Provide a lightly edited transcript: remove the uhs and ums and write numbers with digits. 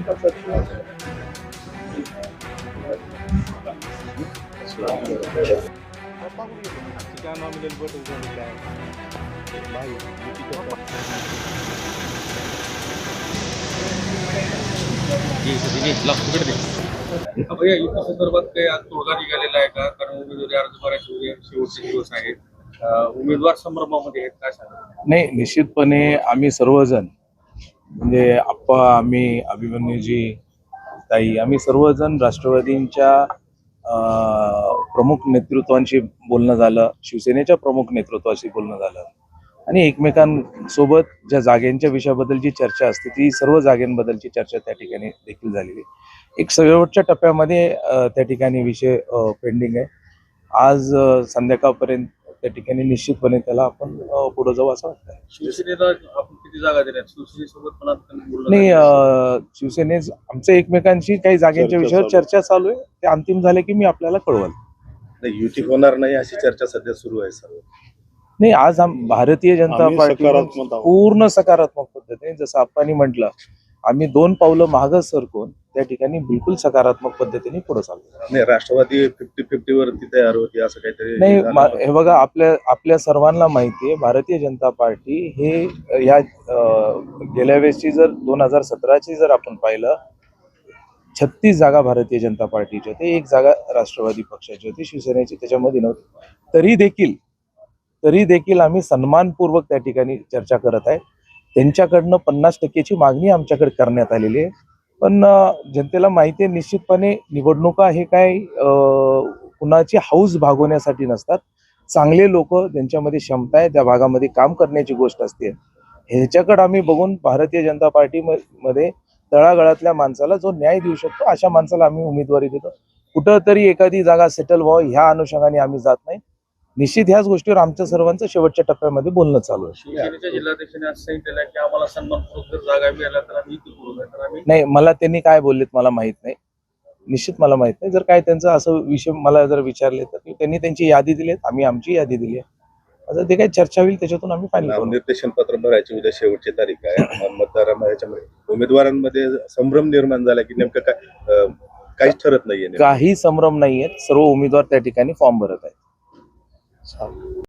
भैया युती संदर्भात काही आज तोडगा निघालेला आहे का? कारण उमेदवारी अर्ज भरायचे शेवटचे दिवस आहेत. उमेदवार संभ्रमामध्ये आहेत, काय सांगा? नाही, निश्चितपणे आम्ही सर्वजण म्हणजे आप्पा, आम्ही, अभिमन्यूजी, ताई, आम्ही सर्वजण राष्ट्रवादींच्या प्रमुख नेतृत्वांशी बोलणं झालं, शिवसेनेच्या प्रमुख नेतृत्वाशी बोलणं झालं आणि एकमेकांसोबत ज्या जागेंच्या विषयाबद्दलची चर्चा असते ती सर्व जागेंबद्दलची चर्चा त्या ठिकाणी देखील झालेली. एक शेवटच्या टप्प्यामध्ये त्या ठिकाणी विषय पेंडिंग आहे. आज संध्याकाळपर्यंत त्या ठिकाणी निश्चितपणे त्याला आपण पुढे जाऊ असं वाटतं. शिवसेनेला आपण किती जागा दिल्या? शिवसेनेसोबत पण आता बोलणं नाही, शिवसेने आमच्या एकमेकांशी काही जागेंच्या विषयावर चर्चा चालू आहे. ते अंतिम झाले की मी आपल्याला कळवल. नाही, युती होणार नाही अशी चर्चा सध्या सुरू आहे सर्व. नाही, आज भारतीय जनता पार्टी पूर्ण सकारात्मक पद्धतीने, जसं आप्पांनी म्हटलं, आम्ही 2 पावलं मागं सरकून त्या ठिकाणी बिलकुल सकारात्मक पद्धतीने पुढे चालतो. नाही, राष्ट्रवादी 50-50 वरती तयार होती असं काहीतरी नाही, हे बघा, आपल्या सर्वांना माहिती आहे, भारतीय जनता पार्टी हे या गेल्या वेळेसची जर 2017ची जर आपण पाहिलं, 36 जागा भारतीय जनता पार्टीची होती, 1 जागा राष्ट्रवादी पक्षाची होती, शिवसेनेची त्याच्यामध्ये नव्हती. तरी देखील आम्ही सन्मानपूर्वक त्या ठिकाणी चर्चा करत आहे. त्यांच्याकडनं 50% मागणी आमच्याकडे करण्यात आलेली आहे. पण जनतेला माहिती आहे, निश्चितपणे निवडणुका हे काय कुणाची हौस भागवण्यासाठी नसतात. चांगले लोक, ज्यांच्यामध्ये क्षमता आहे, त्या भागामध्ये काम करण्याची गोष्ट असते. ह्याच्याकडे आम्ही बघून भारतीय जनता पार्टीमध्ये तळागाळातल्या माणसाला जो न्याय देऊ शकतो अशा माणसाला आम्ही उमेदवारी देतो. कुठंतरी एखादी जागा सेटल व्हावं ह्या अनुषंगाने आम्ही जात नाही. निश्चित ह्याच गोष्टीवर आमच्या सर्वांचं शेवटच्या टप्प्यामध्ये बोलणं चालू आहे. शिवसेनेच्या जिल्हाध्यक्षांनी आज सांगितलेलं आहे की आम्हाला सन्मानपूर्वक जर जागा मिळाल्या तर आम्ही युती करू, तर आम्ही नाही, मला त्यांनी काय बोललेत मला माहित नाही. निश्चित मला माहित नाही. जर काय त्यांचं असं विषय मला जर विचारले तर त्यांनी त्यांची यादी दिली, आम्ही आमची यादी दिली आहे. आता ते काही चर्चा होईल त्याच्यातून आम्ही फायनल करू. निर्देशन पत्र भरायची उद्या शेवटची तारीख आहे. मतदारांमध्ये उमेदवारांमध्ये संभ्रम निर्माण झाला की नेमकं काय काहीच ठरत नाहीये. काही संभ्रम नाहीये. सर्व उमेदवार त्या ठिकाणी फॉर्म भरत आहेत.